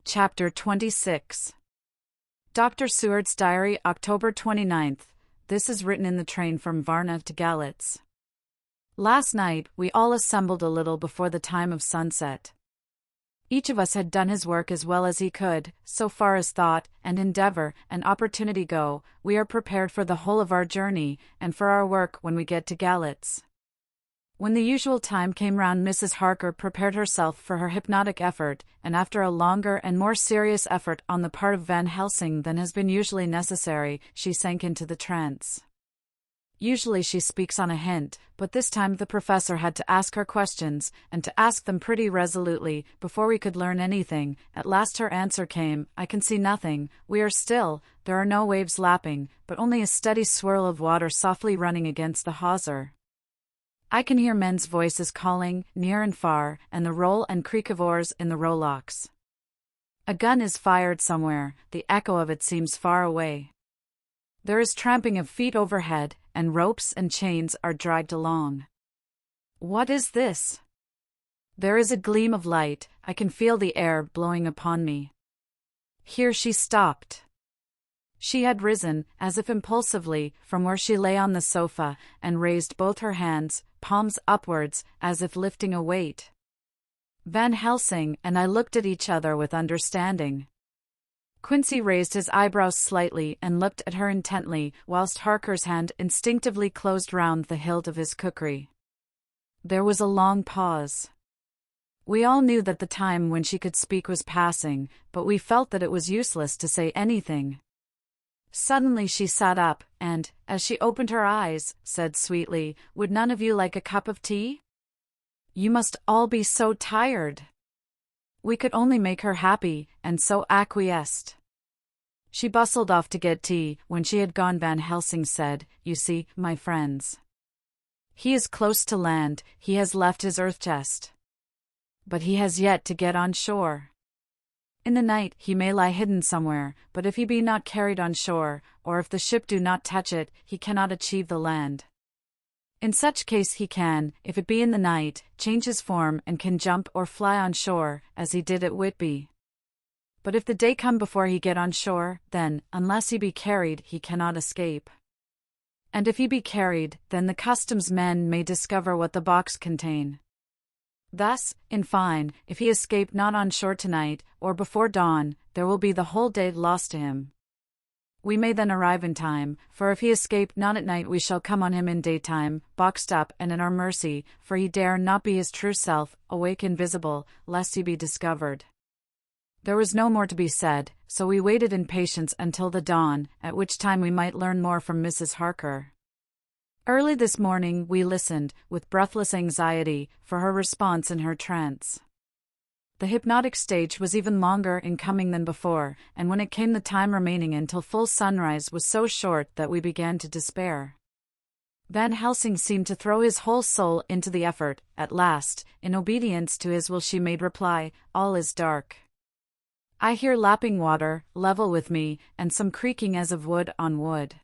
Chapter 26. Dr. Seward's Diary, October 29th. This is written in the train from Varna to Galitz. Last night, we all assembled a little before the time of sunset. Each of us had done his work as well as he could, so far as thought, and endeavor, and opportunity go. We are prepared for the whole of our journey, and for our work when we get to Galitz. When the usual time came round, Mrs. Harker prepared herself for her hypnotic effort, and after a longer and more serious effort on the part of Van Helsing than has been usually necessary, she sank into the trance. Usually she speaks on a hint, but this time the professor had to ask her questions, and to ask them pretty resolutely, before we could learn anything. At last her answer came: "I can see nothing, we are still, there are no waves lapping, but only a steady swirl of water softly running against the hawser. I can hear men's voices calling, near and far, and the roll and creak of oars in the rowlocks. A gun is fired somewhere, the echo of it seems far away. There is tramping of feet overhead, and ropes and chains are dragged along. What is this? There is a gleam of light, I can feel the air blowing upon me." Here she stopped. She had risen, as if impulsively, from where she lay on the sofa, and raised both her hands, palms upwards, as if lifting a weight. Van Helsing and I looked at each other with understanding. Quincy raised his eyebrows slightly and looked at her intently, whilst Harker's hand instinctively closed round the hilt of his kukri. There was a long pause. We all knew that the time when she could speak was passing, but we felt that it was useless to say anything. Suddenly she sat up, and, as she opened her eyes, said sweetly, "Would none of you like a cup of tea? You must all be so tired." We could only make her happy, and so acquiesced. She bustled off to get tea. When she had gone, Van Helsing said, "You see, my friends. He is close to land, he has left his earth chest. But he has yet to get on shore. In the night he may lie hidden somewhere, but if he be not carried on shore, or if the ship do not touch it, he cannot achieve the land. In such case he can, if it be in the night, change his form and can jump or fly on shore, as he did at Whitby. But if the day come before he get on shore, then, unless he be carried, he cannot escape. And if he be carried, then the customs men may discover what the box contain. Thus, in fine, if he escape not on shore tonight, or before dawn, there will be the whole day lost to him. We may then arrive in time, for if he escape not at night we shall come on him in daytime, boxed up and at our mercy, for he dare not be his true self, awake invisible, lest he be discovered." There was no more to be said, so we waited in patience until the dawn, at which time we might learn more from Mrs. Harker. Early this morning we listened, with breathless anxiety, for her response in her trance. The hypnotic stage was even longer in coming than before, and when it came the time remaining until full sunrise was so short that we began to despair. Van Helsing seemed to throw his whole soul into the effort. At last, in obedience to his will, she made reply, "All is dark. I hear lapping water, level with me, and some creaking as of wood on wood."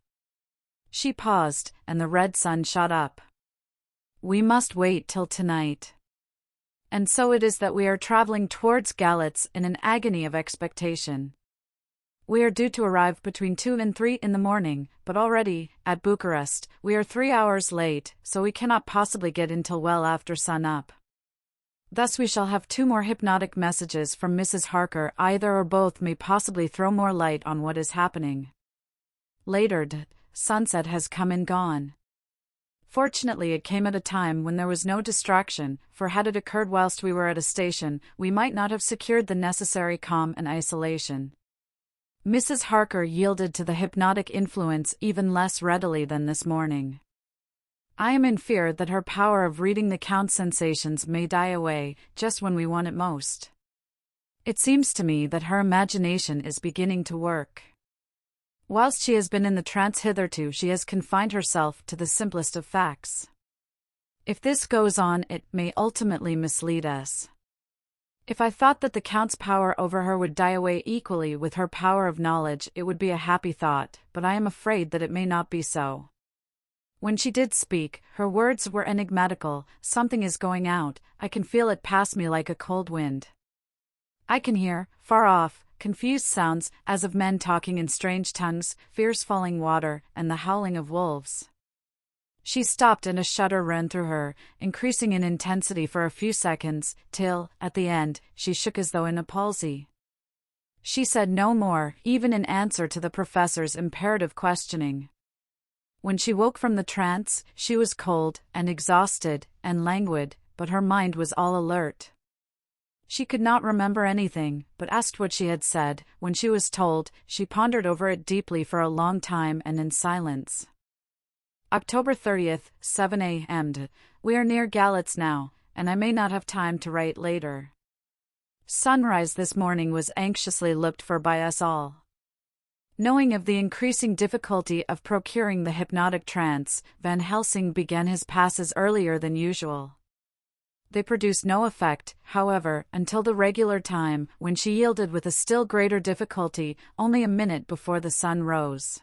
She paused, and the red sun shot up. "We must wait till tonight." And so it is that we are traveling towards Galitz in an agony of expectation. We are due to arrive between 2 and 3 in the morning, but already, at Bucharest, we are 3 hours late, so we cannot possibly get in till well after sun-up. Thus we shall have 2 more hypnotic messages from Mrs. Harker. Either or both may possibly throw more light on what is happening. Later, sunset has come and gone. Fortunately it came at a time when there was no distraction, for had it occurred whilst we were at a station, we might not have secured the necessary calm and isolation. Mrs. Harker yielded to the hypnotic influence even less readily than this morning. I am in fear that her power of reading the Count's sensations may die away, just when we want it most. It seems to me that her imagination is beginning to work. Whilst she has been in the trance hitherto, she has confined herself to the simplest of facts. If this goes on, it may ultimately mislead us. If I thought that the Count's power over her would die away equally with her power of knowledge, it would be a happy thought, but I am afraid that it may not be so. When she did speak, her words were enigmatical. "Something is going out, I can feel it pass me like a cold wind." I can hear, far off, confused sounds, as of men talking in strange tongues, fierce falling water, and the howling of wolves. She stopped and a shudder ran through her, increasing in intensity for a few seconds, till, at the end, she shook as though in a palsy. She said no more, even in answer to the professor's imperative questioning. When she woke from the trance, she was cold, and exhausted, and languid, but her mind was all alert. She could not remember anything, but asked what she had said. When she was told, she pondered over it deeply for a long time and in silence. October 30th, 7 a.m. We are near Galitz now, and I may not have time to write later. Sunrise this morning was anxiously looked for by us all. Knowing of the increasing difficulty of procuring the hypnotic trance, Van Helsing began his passes earlier than usual. They produced no effect, however, until the regular time, when she yielded with a still greater difficulty, only a minute before the sun rose.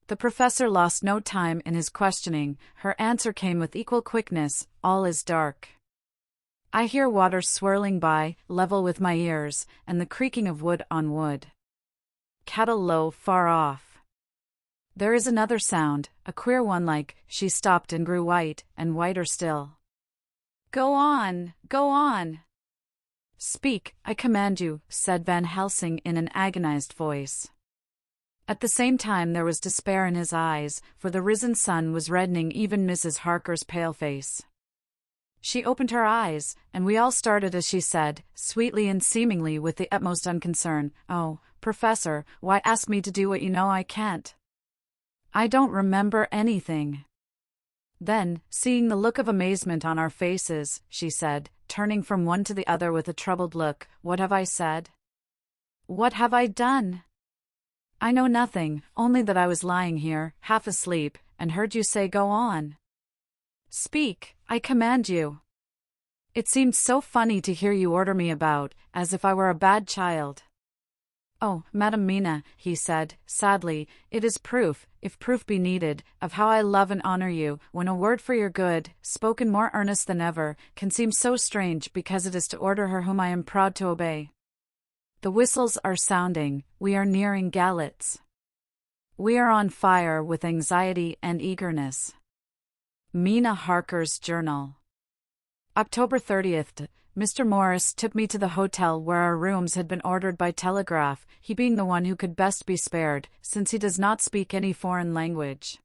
The professor lost no time in his questioning. Her answer came with equal quickness: all is dark. I hear water swirling by, level with my ears, and the creaking of wood on wood. Cattle low far off. There is another sound, a queer one like. She stopped and grew white, and whiter still. Go on, go on. Speak, I command you, said Van Helsing in an agonized voice. At the same time there was despair in his eyes, for the risen sun was reddening even Mrs. Harker's pale face. She opened her eyes, and we all started as she said, sweetly and seemingly with the utmost unconcern, "Oh, Professor, why ask me to do what you know I can't? I don't remember anything." Then, seeing the look of amazement on our faces, she said, turning from one to the other with a troubled look, "What have I said? What have I done? I know nothing, only that I was lying here, half asleep, and heard you say go on. Speak, I command you. It seemed so funny to hear you order me about, as if I were a bad child." "Oh, Madam Mina," he said, sadly, "it is proof, if proof be needed, of how I love and honor you, when a word for your good, spoken more earnest than ever, can seem so strange because it is to order her whom I am proud to obey. The whistles are sounding, we are nearing Galitz. We are on fire with anxiety and eagerness." Mina Harker's Journal. October 30th. Mr. Morris took me to the hotel where our rooms had been ordered by telegraph, he being the one who could best be spared, since he does not speak any foreign language.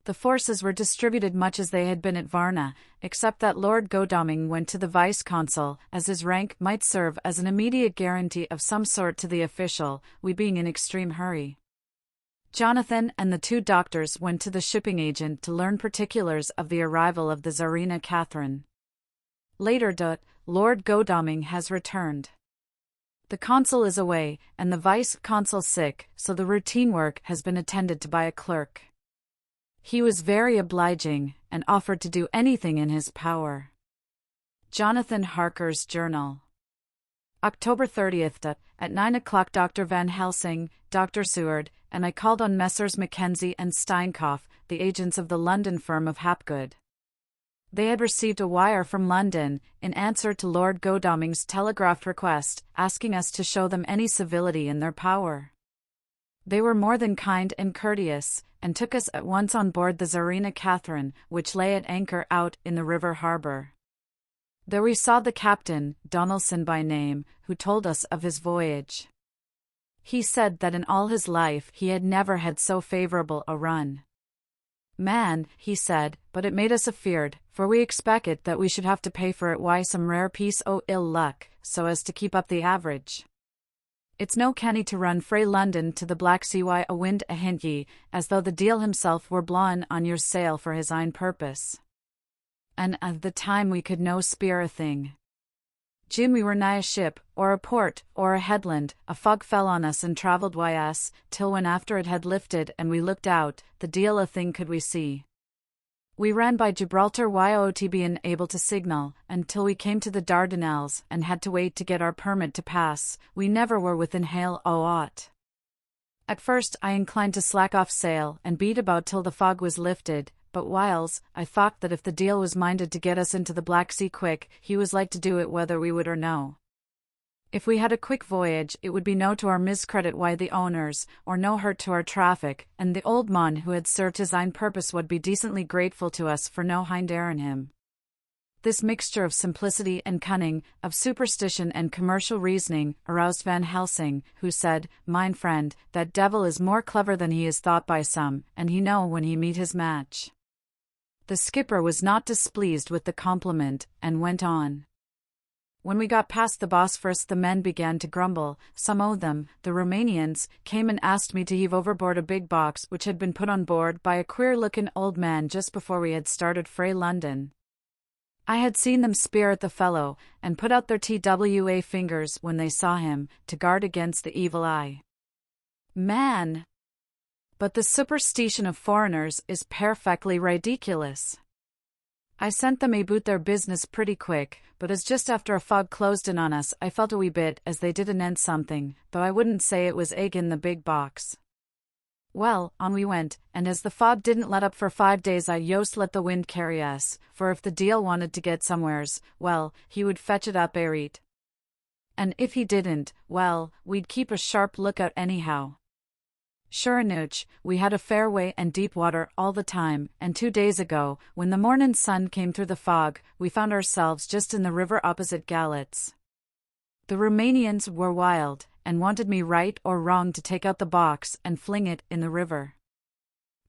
The forces were distributed much as they had been at Varna, except that Lord Godalming went to the vice-consul, as his rank might serve as an immediate guarantee of some sort to the official, we being in extreme hurry. Jonathan and the two doctors went to the shipping agent to learn particulars of the arrival of the Tsarina Catherine. Later, Lord Godalming has returned. The consul is away, and the vice-consul sick, so the routine work has been attended to by a clerk. He was very obliging, and offered to do anything in his power. Jonathan Harker's Journal. October 30th. At 9 o'clock Dr. Van Helsing, Dr. Seward, and I called on Messrs. Mackenzie and Steinkopf, the agents of the London firm of Hapgood. They had received a wire from London, in answer to Lord Godalming's telegraphed request, asking us to show them any civility in their power. They were more than kind and courteous, and took us at once on board the Tsarina Catherine, which lay at anchor out in the river harbour. There we saw the captain, Donaldson by name, who told us of his voyage. He said that in all his life he had never had so favourable a run. "Man," he said, "but it made us afeard, for we expected that we should have to pay for it some rare piece o' ill luck, so as to keep up the average. It's no canny to run frae London to the Black Sea a wind ahint ye, as though the deil himself were blawin' on your sail for his ain purpose. And at the time we could no speir a thing. Jim we were nigh a ship, or a port, or a headland, a fog fell on us and travelled wi' us, till when after it had lifted and we looked out, the deil a thing could we see. We ran by Gibraltar without being able to signal, until we came to the Dardanelles, and had to wait to get our permit to pass. We never were within hail o' aught. At first I inclined to slack off sail, and beat about till the fog was lifted, but whiles, I thought that if the deil was minded to get us into the Black Sea quick, he was like to do it whether we would or no. If we had a quick voyage, it would be no to our miscredit why the owners, or no hurt to our traffic, and the old mon who had served his own purpose would be decently grateful to us for no hind in him. This mixture of simplicity and cunning, of superstition and commercial reasoning, aroused Van Helsing, who said, "Mine friend, that devil is more clever than he is thought by some, and he know when he meet his match." The skipper was not displeased with the compliment, and went on. When we got past the Bosphorus, the men began to grumble. Some of them, the Romanians, came and asked me to heave overboard a big box which had been put on board by a queer-looking old man just before we had started frae London. I had seen them speer at the fellow, and put out their TWA fingers when they saw him, to guard against the evil eye. Man! But the superstition of foreigners is perfectly ridiculous. I sent them about their business pretty quick, but as just after a fog closed in on us, I felt a wee bit as they did anent something, though I wouldn't say it was egg in the big box. Well, on we went, and as the fog didn't let up for 5 days, I yost let the wind carry us, for if the deal wanted to get somewheres, well, he would fetch it up airit. And if he didn't, well, we'd keep a sharp lookout anyhow. Sure enough, we had a fair way and deep water all the time, and 2 days ago, when the morning sun came through the fog, we found ourselves just in the river opposite Galats. The Romanians were wild, and wanted me right or wrong to take out the box and fling it in the river.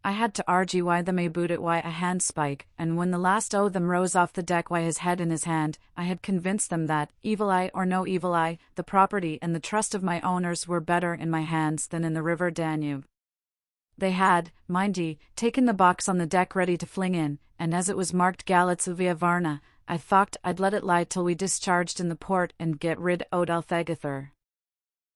I had to argue why them about it why a handspike, and when the last o' them rose off the deck why his head in his hand, I had convinced them that, evil eye or no evil eye, the property and the trust of my owners were better in my hands than in the river Danube. They had, mind ye, taken the box on the deck ready to fling in, and as it was marked Galats via Varna, I thought I'd let it lie till we discharged in the port and get rid o' Althegathur.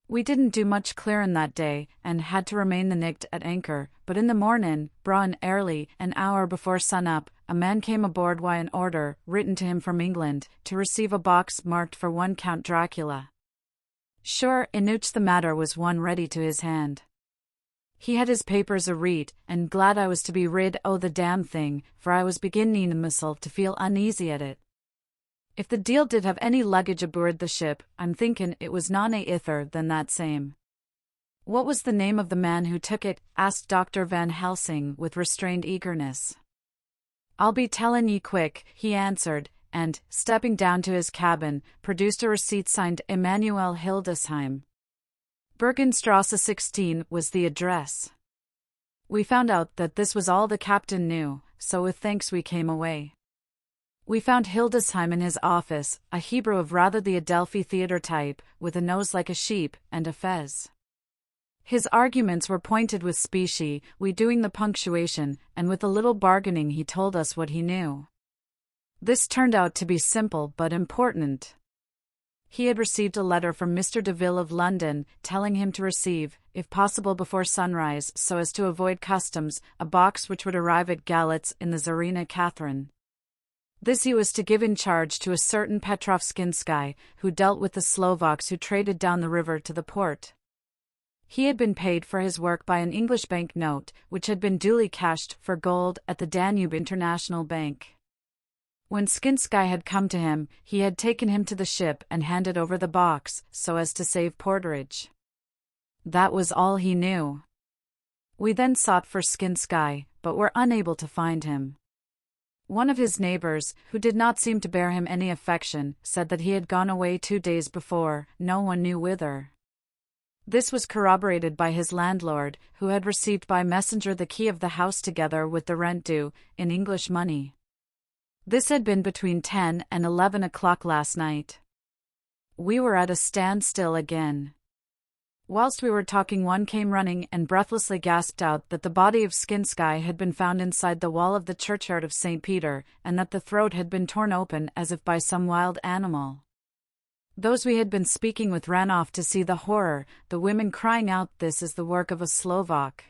We didn't do much clearin' that day, and had to remain the night at anchor, but in the mornin', braw early, an hour before sun-up, a man came aboard wi' an order, written to him from England, to receive a box marked for one Count Dracula. Sure enough the matter was one ready to his hand. He had his papers a read, and glad I was to be rid o' the damn thing, for I was beginning myself to feel uneasy at it. If the deal did have any luggage aboard the ship, I'm thinking it was none ither than that same. What was the name of the man who took it? Asked Dr. Van Helsing with restrained eagerness. I'll be tellin' ye quick, he answered, and, stepping down to his cabin, produced a receipt signed Emanuel Hildesheim. Bergenstrasse 16 was the address. We found out that this was all the captain knew, so with thanks we came away. We found Hildesheim in his office, a Hebrew of rather the Adelphi theatre type, with a nose like a sheep, and a fez. His arguments were pointed with specie, we doing the punctuation, and with a little bargaining he told us what he knew. This turned out to be simple but important. He had received a letter from Mr. Deville of London, telling him to receive, if possible before sunrise so as to avoid customs, a box which would arrive at Galats in the Tsarina Catherine. This he was to give in charge to a certain Petrov Xxvi, who dealt with the Slovaks who traded down the river to the port. He had been paid for his work by an English bank note, which had been duly cashed for gold at the Danube International Bank. When Xxvi had come to him, he had taken him to the ship and handed over the box, so as to save porterage. That was all he knew. We then sought for Xxvi, but were unable to find him. One of his neighbors, who did not seem to bear him any affection, said that he had gone away 2 days before, no one knew whither. This was corroborated by his landlord, who had received by messenger the key of the house together with the rent due, in English money. This had been between 10 and 11 o'clock last night. We were at a standstill again. Whilst we were talking, one came running and breathlessly gasped out that the body of Xxvi had been found inside the wall of the churchyard of St. Peter, and that the throat had been torn open as if by some wild animal. Those we had been speaking with ran off to see the horror, the women crying out, "This is the work of a Slovak."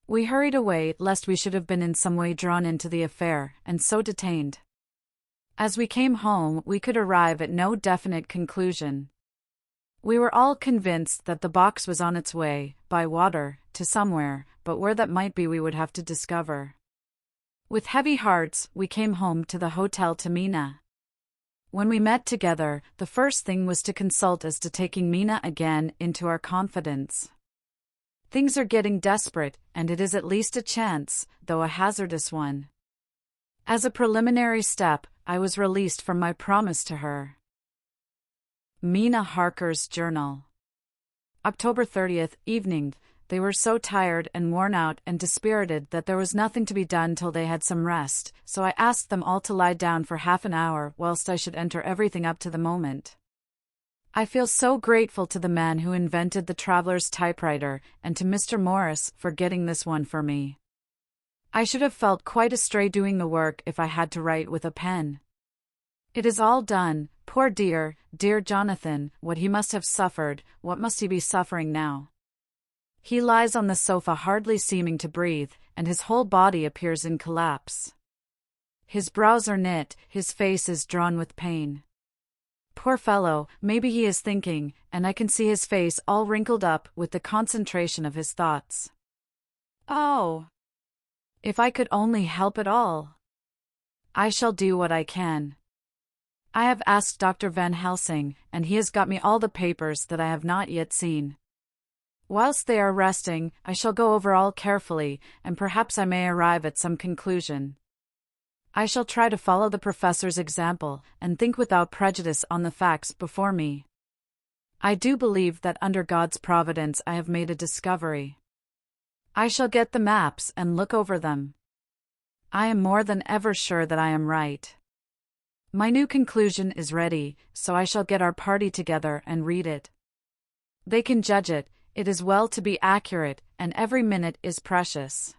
We hurried away lest we should have been in some way drawn into the affair, and so detained. As we came home, we could arrive at no definite conclusion. We were all convinced that the box was on its way, by water, to somewhere, but where that might be we would have to discover. With heavy hearts, we came home to the Hotel Tamina. When we met together, the first thing was to consult as to taking Mina again into our confidence. Things are getting desperate, and it is at least a chance, though a hazardous one. As a preliminary step, I was released from my promise to her. Mina Harker's journal. October 30th, evening. They were so tired and worn out and dispirited that there was nothing to be done till they had some rest, so I asked them all to lie down for half an hour whilst I should enter everything up to the moment. I feel so grateful to the man who invented the traveler's typewriter, and to Mr. Morris for getting this one for me. I should have felt quite astray doing the work if I had to write with a pen. It is all done, poor dear, dear Jonathan, what he must have suffered, what must he be suffering now? He lies on the sofa hardly seeming to breathe, and his whole body appears in collapse. His brows are knit, his face is drawn with pain. Poor fellow, maybe he is thinking, and I can see his face all wrinkled up with the concentration of his thoughts. Oh! If I could only help it all! I shall do what I can. I have asked Dr. Van Helsing, and he has got me all the papers that I have not yet seen. Whilst they are resting, I shall go over all carefully, and perhaps I may arrive at some conclusion. I shall try to follow the professor's example, and think without prejudice on the facts before me. I do believe that under God's providence I have made a discovery. I shall get the maps and look over them. I am more than ever sure that I am right. My new conclusion is ready, so I shall get our party together and read it. They can judge it. It is well to be accurate, and every minute is precious.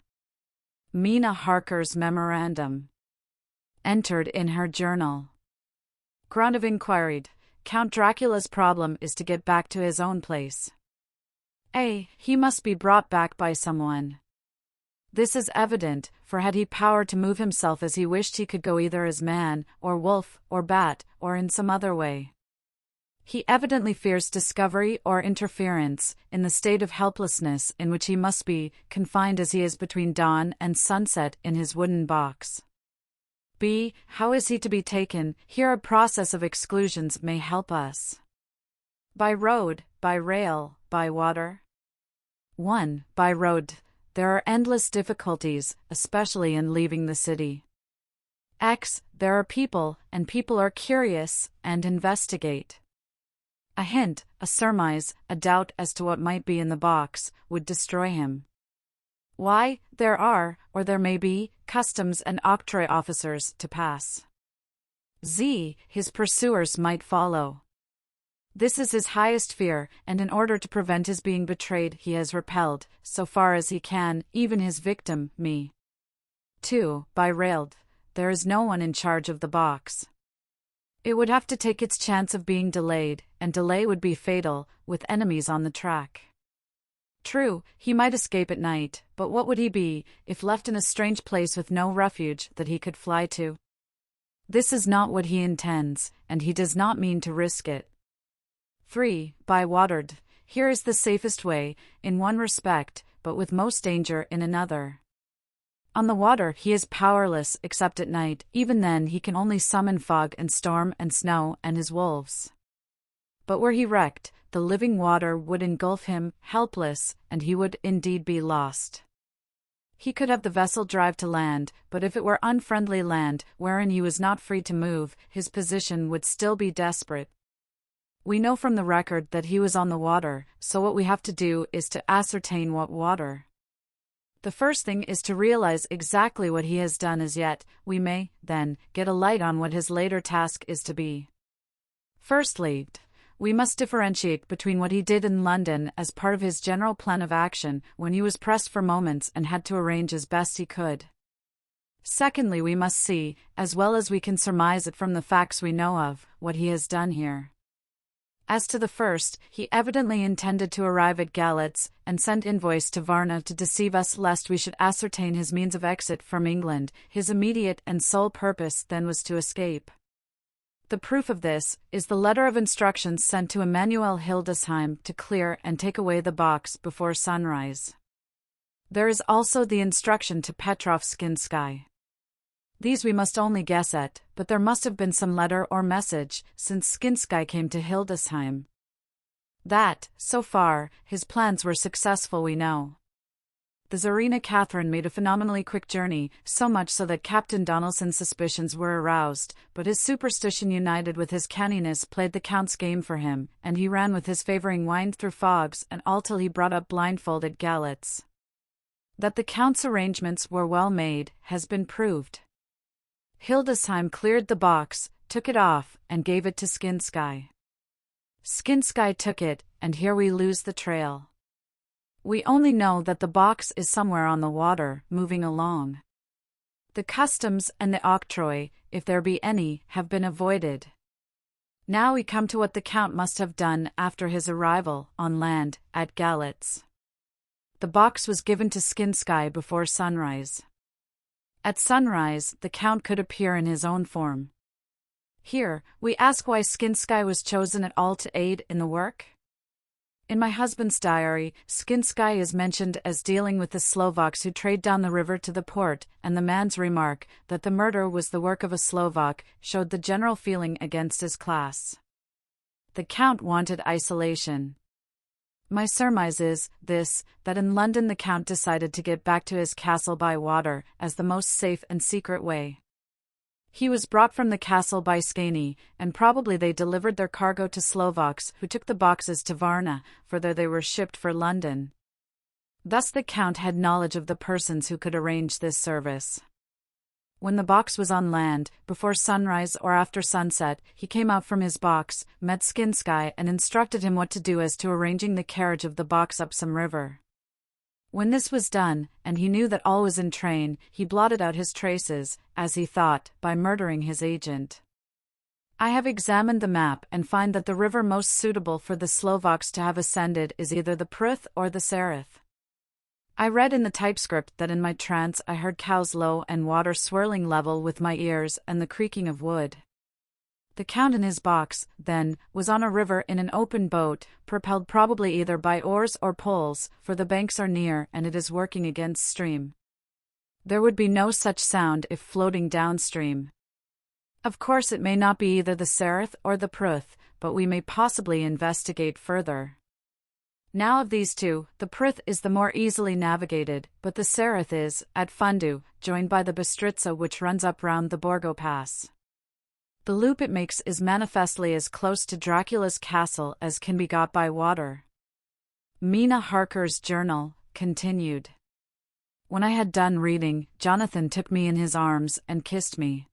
Mina Harker's memorandum. Entered in her journal. Ground of inquiry. Count Dracula's problem is to get back to his own place. He must be brought back by someone. This is evident, for had he power to move himself as he wished, he could go either as man, or wolf, or bat, or in some other way. He evidently fears discovery or interference, in the state of helplessness in which he must be, confined as he is between dawn and sunset in his wooden box. B. How is he to be taken? Here a process of exclusions may help us. By road, by rail, by water? 1. By road. There are endless difficulties, especially in leaving the city. X. There are people, and people are curious, and investigate. A hint, a surmise, a doubt as to what might be in the box, would destroy him. Y. There are, or there may be, customs and octroi officers to pass. Z. His pursuers might follow. This is his highest fear, and in order to prevent his being betrayed he has repelled, so far as he can, even his victim, me. 2. By rail. There is no one in charge of the box. It would have to take its chance of being delayed, and delay would be fatal, with enemies on the track. True, he might escape at night, but what would he be, if left in a strange place with no refuge that he could fly to? This is not what he intends, and he does not mean to risk it. 3. By water. Here is the safest way, in one respect, but with most danger in another. On the water he is powerless except at night, even then he can only summon fog and storm and snow and his wolves. But were he wrecked, the living water would engulf him, helpless, and he would indeed be lost. He could have the vessel drive to land, but if it were unfriendly land, wherein he was not free to move, his position would still be desperate. We know from the record that he was on the water, so what we have to do is to ascertain what water. The first thing is to realize exactly what he has done as yet. We may, then, get a light on what his later task is to be. Firstly, we must differentiate between what he did in London as part of his general plan of action, when he was pressed for moments and had to arrange as best he could. Secondly, we must see, as well as we can surmise it from the facts we know of, what he has done here. As to the first, he evidently intended to arrive at Galatz, and sent invoice to Varna to deceive us lest we should ascertain his means of exit from England. His immediate and sole purpose then was to escape. The proof of this is the letter of instructions sent to Emanuel Hildesheim to clear and take away the box before sunrise. There is also the instruction to Petrovskinsky. These we must only guess at, but there must have been some letter or message, since Xxvi came to Hildesheim. That, so far, his plans were successful we know. The Tsarina Catherine made a phenomenally quick journey, so much so that Captain Donelson's suspicions were aroused, but his superstition united with his canniness played the Count's game for him, and he ran with his favouring wind through fogs and all till he brought up blindfolded Galitz. That the Count's arrangements were well made has been proved. Hildesheim cleared the box, took it off, and gave it to Xxvi. Xxvi took it, and here we lose the trail. We only know that the box is somewhere on the water, moving along. The customs and the octroi, if there be any, have been avoided. Now we come to what the Count must have done after his arrival, on land, at Galitz. The box was given to Xxvi before sunrise. At sunrise, the Count could appear in his own form. Here, we ask why Xxvi was chosen at all to aid in the work? In my husband's diary, Xxvi is mentioned as dealing with the Slovaks who trade down the river to the port, and the man's remark, that the murder was the work of a Slovak, showed the general feeling against his class. The Count wanted isolation. My surmise is, that in London the Count decided to get back to his castle by water, as the most safe and secret way. He was brought from the castle by Skani, and probably they delivered their cargo to Slovaks, who took the boxes to Varna, for there they were shipped for London. Thus the Count had knowledge of the persons who could arrange this service. When the box was on land, before sunrise or after sunset, he came out from his box, met Xxvi and instructed him what to do as to arranging the carriage of the box up some river. When this was done, and he knew that all was in train, he blotted out his traces, as he thought, by murdering his agent. I have examined the map and find that the river most suitable for the Slovaks to have ascended is either the Pruth or the Sereth. I read in the typescript that in my trance I heard cows low and water swirling level with my ears and the creaking of wood. The Count in his box, then, was on a river in an open boat, propelled probably either by oars or poles, for the banks are near and it is working against stream. There would be no such sound if floating downstream. Of course it may not be either the Sereth or the Pruth, but we may possibly investigate further. Now of these two, the Pruth is the more easily navigated, but the Sereth is, at Fundu, joined by the Bistritza which runs up round the Borgo Pass. The loop it makes is manifestly as close to Dracula's castle as can be got by water. Mina Harker's journal continued. When I had done reading, Jonathan took me in his arms and kissed me.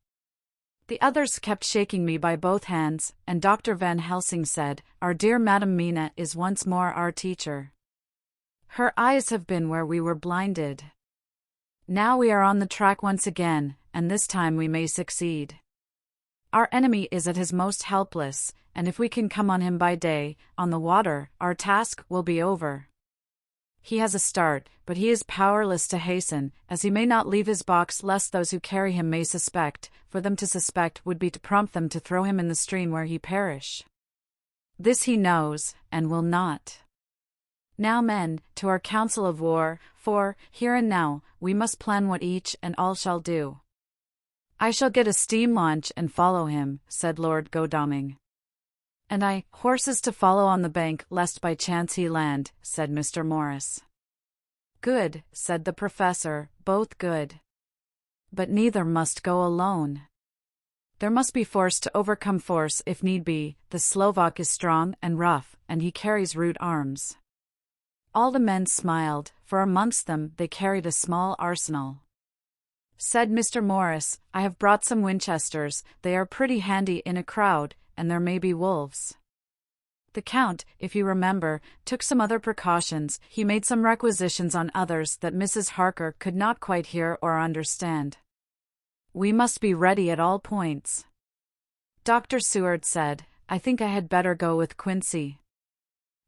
The others kept shaking me by both hands, and Dr. Van Helsing said, "Our dear Madam Mina is once more our teacher. Her eyes have been where we were blinded. Now we are on the track once again, and this time we may succeed. Our enemy is at his most helpless, and if we can come on him by day, on the water, our task will be over. He has a start, but he is powerless to hasten, as he may not leave his box lest those who carry him may suspect, for them to suspect would be to prompt them to throw him in the stream where he perish. This he knows, and will not. Now men, to our council of war, for, here and now, we must plan what each and all shall do." "I shall get a steam launch and follow him," said Lord Godalming. "And I, horses to follow on the bank lest by chance he land," said Mr. Morris. "Good," said the professor, "both good. But neither must go alone. There must be force to overcome force if need be. The Slovak is strong and rough, and he carries rude arms." All the men smiled, for amongst them they carried a small arsenal. Said Mr. Morris, "I have brought some Winchesters, they are pretty handy in a crowd, and there may be wolves." The Count, if you remember, took some other precautions. He made some requisitions on others that Mrs. Harker could not quite hear or understand. "We must be ready at all points." Dr. Seward said, "I think I had better go with Quincy.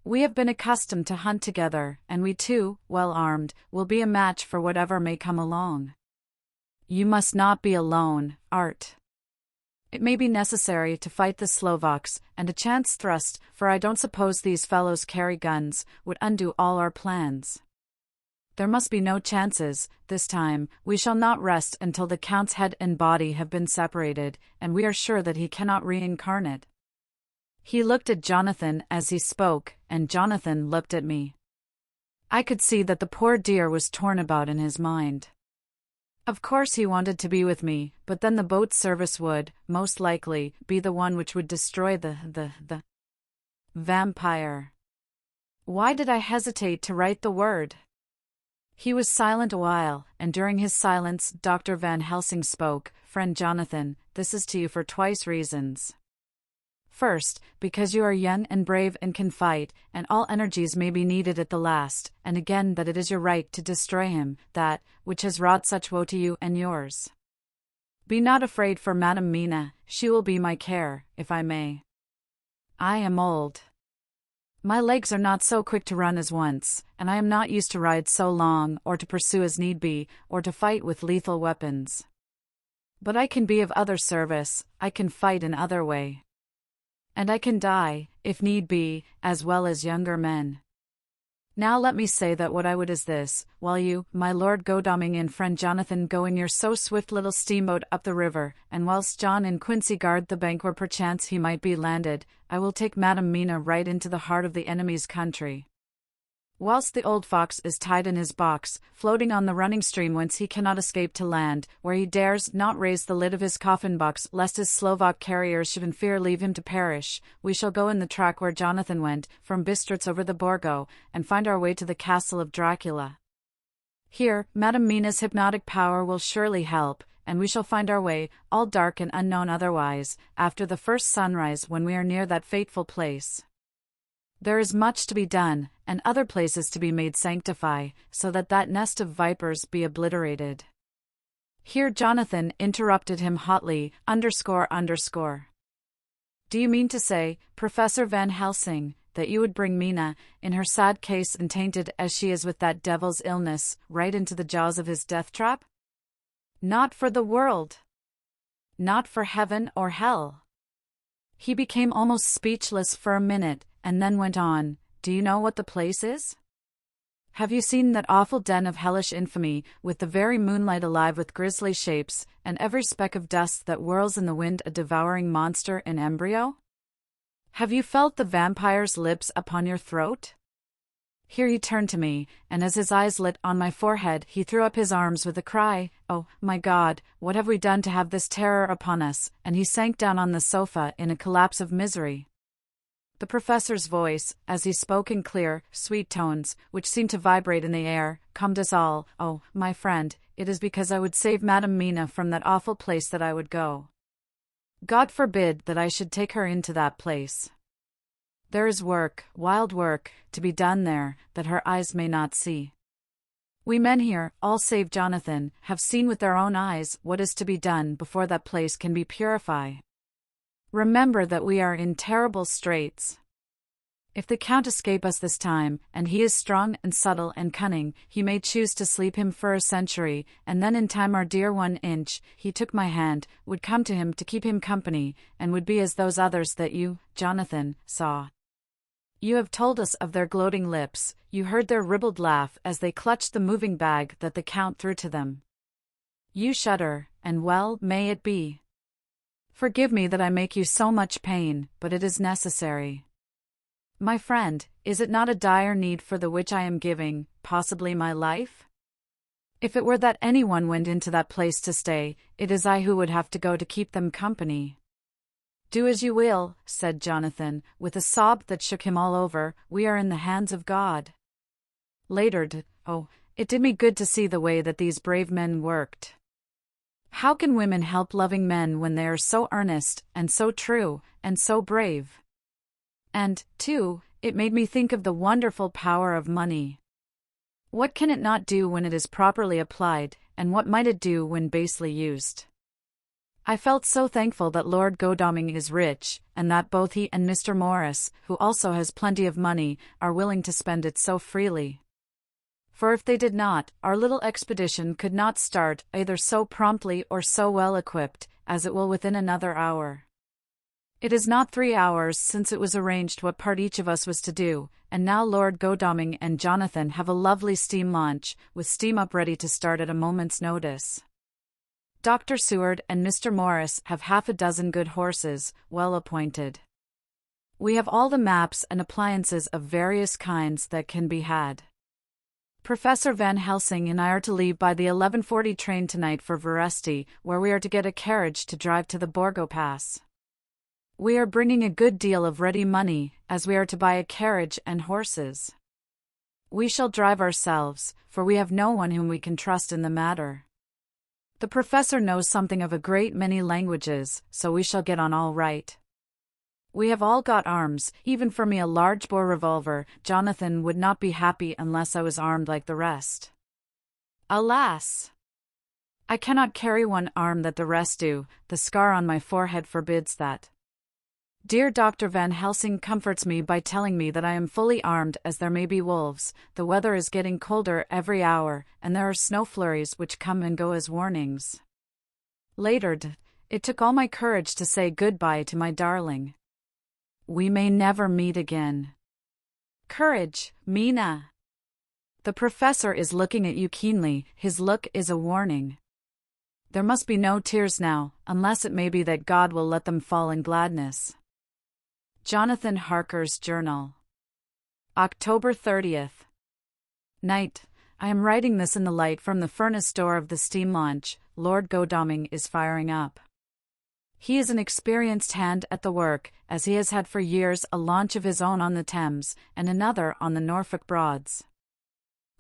We have been accustomed to hunt together, and we too, well armed, will be a match for whatever may come along." "You must not be alone, Art. It may be necessary to fight the Slovaks, and a chance thrust, for I don't suppose these fellows carry guns, would undo all our plans." There must be no chances, this time. We shall not rest until the Count's head and body have been separated, and we are sure that he cannot reincarnate. He looked at Jonathan as he spoke, and Jonathan looked at me. I could see that the poor dear was torn about in his mind. Of course he wanted to be with me, but then the boat service would, most likely, be the one which would destroy the vampire. Why did I hesitate to write the word? He was silent a while, and during his silence Dr. Van Helsing spoke. Friend Jonathan, this is to you for twice reasons. First, because you are young and brave and can fight, and all energies may be needed at the last, and again that it is your right to destroy him, that, which has wrought such woe to you and yours. Be not afraid for Madam Mina, she will be my care, if I may. I am old. My legs are not so quick to run as once, and I am not used to ride so long, or to pursue as need be, or to fight with lethal weapons. But I can be of other service, I can fight in other way. And I can die, if need be, as well as younger men. Now let me say that what I would is this, while you, my Lord Godalming and friend Jonathan go in your so swift little steamboat up the river, and whilst John and Quincy guard the bank where perchance he might be landed, I will take Madam Mina right into the heart of the enemy's country. Whilst the old fox is tied in his box, floating on the running stream whence he cannot escape to land, where he dares not raise the lid of his coffin box lest his Slovak carriers should in fear leave him to perish, we shall go in the track where Jonathan went, from Bistritz over the Borgo, and find our way to the castle of Dracula. Here, Madam Mina's hypnotic power will surely help, and we shall find our way, all dark and unknown otherwise, after the first sunrise when we are near that fateful place. There is much to be done, and other places to be made sanctify, so that that nest of vipers be obliterated. Here Jonathan interrupted him hotly, __. Do you mean to say, Professor Van Helsing, that you would bring Mina, in her sad case and tainted as she is with that devil's illness, right into the jaws of his death trap? Not for the world. Not for heaven or hell. He became almost speechless for a minute, and then went on, do you know what the place is? Have you seen that awful den of hellish infamy, with the very moonlight alive with grisly shapes, and every speck of dust that whirls in the wind a devouring monster in embryo? Have you felt the vampire's lips upon your throat? Here he turned to me, and as his eyes lit on my forehead he threw up his arms with a cry, oh, my God, what have we done to have this terror upon us, and he sank down on the sofa in a collapse of misery. The professor's voice, as he spoke in clear, sweet tones, which seemed to vibrate in the air, calmed us all. Oh, my friend, it is because I would save Madam Mina from that awful place that I would go. God forbid that I should take her into that place. There is work, wild work, to be done there, that her eyes may not see. We men here, all save Jonathan, have seen with our own eyes what is to be done before that place can be purified. Remember that we are in terrible straits. If the Count escape us this time, and he is strong and subtle and cunning, he may choose to sleep him for a century, and then in time our dear 1 inch, he took my hand, would come to him to keep him company, and would be as those others that you, Jonathan, saw. You have told us of their gloating lips, you heard their ribald laugh as they clutched the moving bag that the Count threw to them. You shudder, and well may it be. Forgive me that I make you so much pain, but it is necessary. My friend, is it not a dire need for the which I am giving, possibly my life? If it were that anyone went into that place to stay, it is I who would have to go to keep them company. Do as you will, said Jonathan, with a sob that shook him all over, we are in the hands of God. Later, it did me good to see the way that these brave men worked. How can women help loving men when they are so earnest, and so true, and so brave? And, too, it made me think of the wonderful power of money. What can it not do when it is properly applied, and what might it do when basely used? I felt so thankful that Lord Godalming is rich, and that both he and Mr. Morris, who also has plenty of money, are willing to spend it so freely. For if they did not, our little expedition could not start either so promptly or so well equipped, as it will within another hour. It is not 3 hours since it was arranged what part each of us was to do, and now Lord Godalming and Jonathan have a lovely steam launch, with steam up ready to start at a moment's notice. Dr. Seward and Mr. Morris have half a dozen good horses, well appointed. We have all the maps and appliances of various kinds that can be had. Professor Van Helsing and I are to leave by the 11:40 train tonight for Veresti, where we are to get a carriage to drive to the Borgo Pass. We are bringing a good deal of ready money, as we are to buy a carriage and horses. We shall drive ourselves, for we have no one whom we can trust in the matter. The professor knows something of a great many languages, so we shall get on all right. We have all got arms, even for me a large-bore revolver. Jonathan would not be happy unless I was armed like the rest. Alas! I cannot carry one arm that the rest do, the scar on my forehead forbids that. Dear Dr. Van Helsing comforts me by telling me that I am fully armed, as there may be wolves. The weather is getting colder every hour, and there are snow flurries which come and go as warnings. Later, it took all my courage to say goodbye to my darling. We may never meet again. Courage, Mina. The professor is looking at you keenly, his look is a warning. There must be no tears now, unless it may be that God will let them fall in gladness. Jonathan Harker's Journal. October 30th. Night. I am writing this in the light from the furnace door of the steam launch. Lord Godalming is firing up. He is an experienced hand at the work, as he has had for years a launch of his own on the Thames, and another on the Norfolk Broads.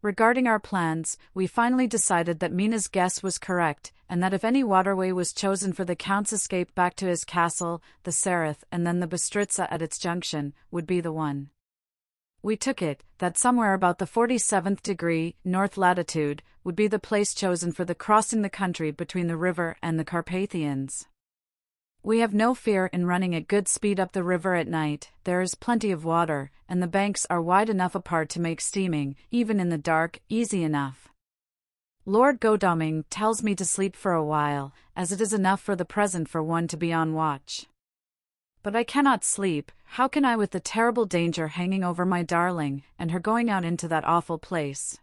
Regarding our plans, we finally decided that Mina's guess was correct, and that if any waterway was chosen for the Count's escape back to his castle, the Sereth and then the Bistritza at its junction, would be the one. We took it, that somewhere about the 47th degree, north latitude, would be the place chosen for the crossing the country between the river and the Carpathians. We have no fear in running at good speed up the river at night. There is plenty of water, and the banks are wide enough apart to make steaming, even in the dark, easy enough. Lord Godalming tells me to sleep for a while, as it is enough for the present for one to be on watch. But I cannot sleep. How can I, with the terrible danger hanging over my darling, and her going out into that awful place?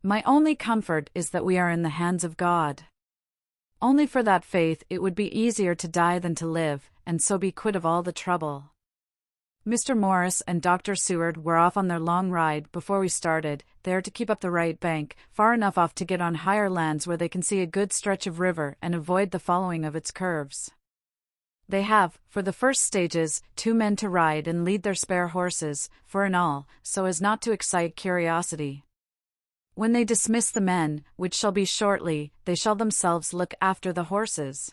My only comfort is that we are in the hands of God. Only for that faith it would be easier to die than to live, and so be quit of all the trouble. Mr. Morris and Dr. Seward were off on their long ride before we started. They are to keep up the right bank, far enough off to get on higher lands where they can see a good stretch of river and avoid the following of its curves. They have, for the first stages, 2 men to ride and lead their spare horses, 4 in all, so as not to excite curiosity. When they dismiss the men, which shall be shortly, they shall themselves look after the horses.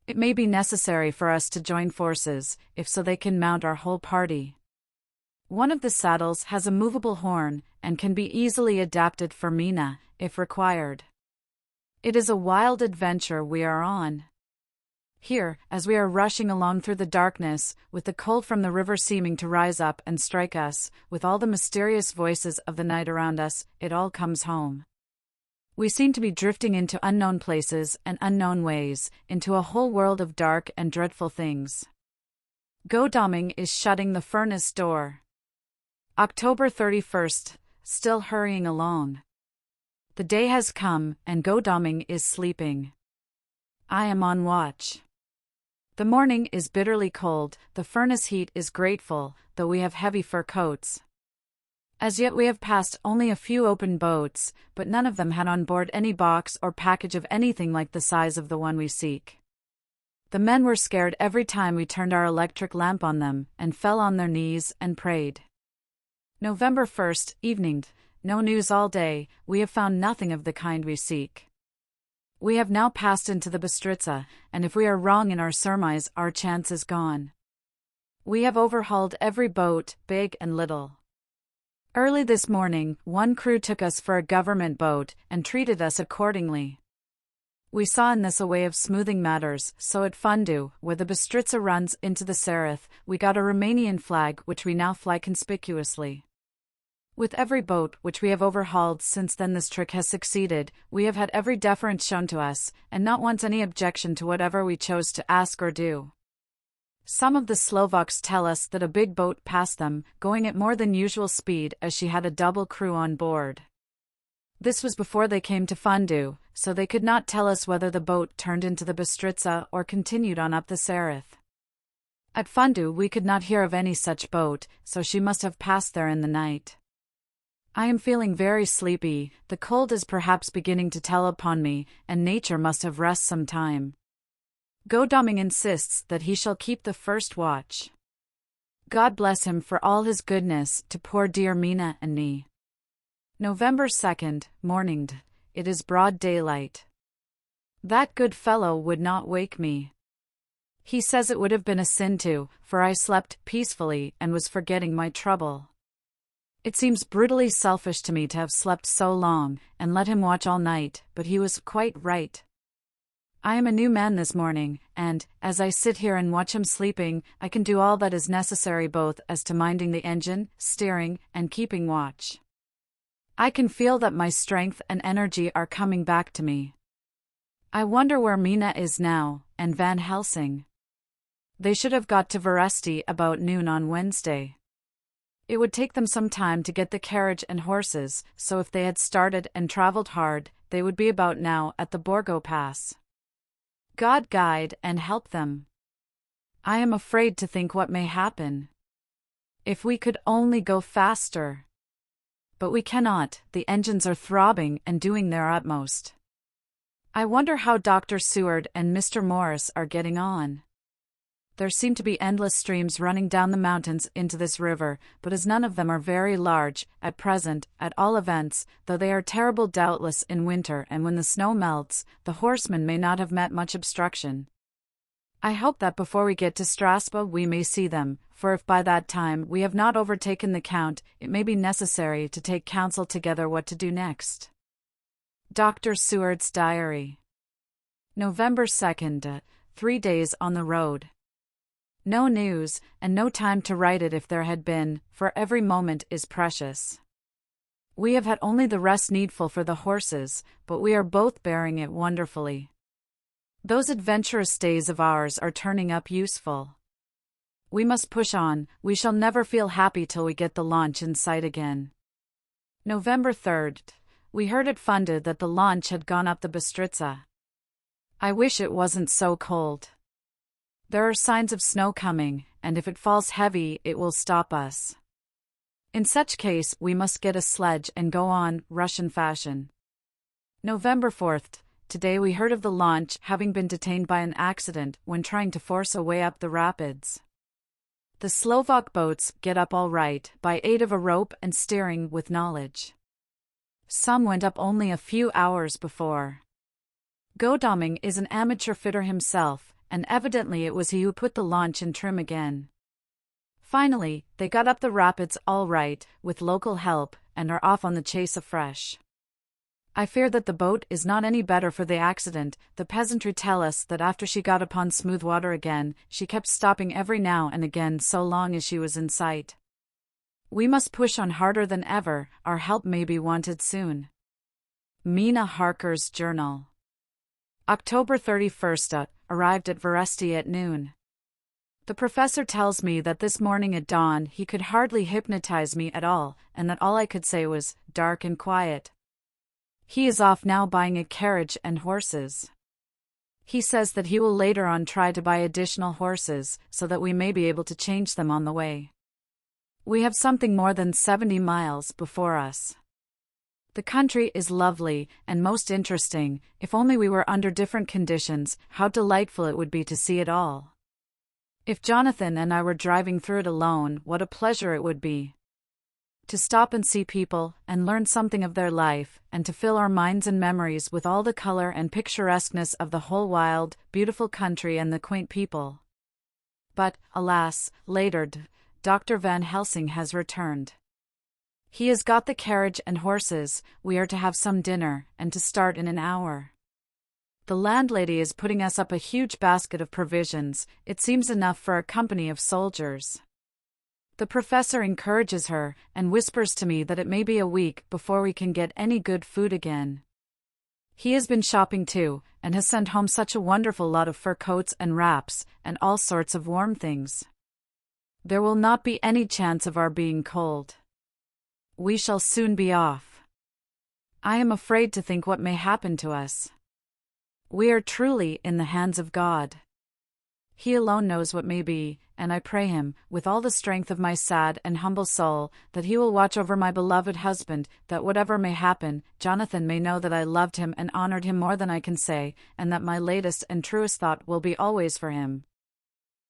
It may be necessary for us to join forces, if so they can mount our whole party. One of the saddles has a movable horn, and can be easily adapted for Mina, if required. It is a wild adventure we are on. Here, as we are rushing along through the darkness, with the cold from the river seeming to rise up and strike us, with all the mysterious voices of the night around us, it all comes home. We seem to be drifting into unknown places and unknown ways, into a whole world of dark and dreadful things. Godalming is shutting the furnace door. October 31st, still hurrying along. The day has come, and Godalming is sleeping. I am on watch. The morning is bitterly cold, the furnace heat is grateful, though we have heavy fur coats. As yet we have passed only a few open boats, but none of them had on board any box or package of anything like the size of the one we seek. The men were scared every time we turned our electric lamp on them, and fell on their knees and prayed. November 1st, evening. No news all day. We have found nothing of the kind we seek. We have now passed into the Bistritza, and if we are wrong in our surmise, our chance is gone. We have overhauled every boat, big and little. Early this morning, one crew took us for a government boat, and treated us accordingly. We saw in this a way of smoothing matters, so at Fundu, where the Bistritza runs into the Sereth, we got a Romanian flag which we now fly conspicuously. With every boat which we have overhauled since then this trick has succeeded. We have had every deference shown to us, and not once any objection to whatever we chose to ask or do. Some of the Slovaks tell us that a big boat passed them, going at more than usual speed as she had a double crew on board. This was before they came to Fundu, so they could not tell us whether the boat turned into the Bystritza or continued on up the Sereth. At Fundu we could not hear of any such boat, so she must have passed there in the night. I am feeling very sleepy, the cold is perhaps beginning to tell upon me, and nature must have rest some time. Godalming insists that he shall keep the first watch. God bless him for all his goodness to poor dear Mina and me. November 2nd, morning. It is broad daylight. That good fellow would not wake me. He says it would have been a sin to, for I slept peacefully and was forgetting my trouble. It seems brutally selfish to me to have slept so long and let him watch all night, but he was quite right. I am a new man this morning, and, as I sit here and watch him sleeping, I can do all that is necessary both as to minding the engine, steering, and keeping watch. I can feel that my strength and energy are coming back to me. I wonder where Mina is now, and Van Helsing. They should have got to Veresti about noon on Wednesday. It would take them some time to get the carriage and horses, so if they had started and traveled hard, they would be about now at the Borgo Pass. God guide and help them. I am afraid to think what may happen. If we could only go faster. But we cannot, the engines are throbbing and doing their utmost. I wonder how Dr. Seward and Mr. Morris are getting on. There seem to be endless streams running down the mountains into this river, but as none of them are very large, at present, at all events, though they are terrible doubtless in winter and when the snow melts, the horsemen may not have met much obstruction. I hope that before we get to Strasbourg we may see them, for if by that time we have not overtaken the Count, it may be necessary to take counsel together what to do next. Dr. Seward's Diary. November 2nd, 3 days on the road. No news, and no time to write it if there had been, for every moment is precious. We have had only the rest needful for the horses, but we are both bearing it wonderfully. Those adventurous days of ours are turning up useful. We must push on, we shall never feel happy till we get the launch in sight again. November 3rd. We heard at Fundu that the launch had gone up the Bystritza. I wish it wasn't so cold. There are signs of snow coming, and if it falls heavy it will stop us. In such case we must get a sledge and go on, Russian fashion. November 4th. Today we heard of the launch having been detained by an accident when trying to force a way up the rapids. The Slovak boats get up all right by aid of a rope and steering with knowledge. Some went up only a few hours before. Godalming is an amateur fitter himself, and evidently it was he who put the launch in trim again. Finally, they got up the rapids all right, with local help, and are off on the chase afresh. I fear that the boat is not any better for the accident. The peasantry tell us that after she got upon smooth water again, she kept stopping every now and again so long as she was in sight. We must push on harder than ever, our help may be wanted soon. Mina Harker's Journal. October 31st. Arrived at Veresti at noon. The professor tells me that this morning at dawn he could hardly hypnotize me at all, and that all I could say was, dark and quiet. He is off now buying a carriage and horses. He says that he will later on try to buy additional horses, so that we may be able to change them on the way. We have something more than 70 miles before us. The country is lovely and most interesting. If only we were under different conditions, how delightful it would be to see it all. If Jonathan and I were driving through it alone, what a pleasure it would be. To stop and see people, and learn something of their life, and to fill our minds and memories with all the color and picturesqueness of the whole wild, beautiful country and the quaint people. But, alas, later, Dr. Van Helsing has returned. He has got the carriage and horses, we are to have some dinner, and to start in an hour. The landlady is putting us up a huge basket of provisions, it seems enough for a company of soldiers. The professor encourages her, and whispers to me that it may be a week before we can get any good food again. He has been shopping too, and has sent home such a wonderful lot of fur coats and wraps, and all sorts of warm things. There will not be any chance of our being cold. We shall soon be off. I am afraid to think what may happen to us. We are truly in the hands of God. He alone knows what may be, and I pray him, with all the strength of my sad and humble soul, that he will watch over my beloved husband, that whatever may happen, Jonathan may know that I loved him and honored him more than I can say, and that my latest and truest thought will be always for him.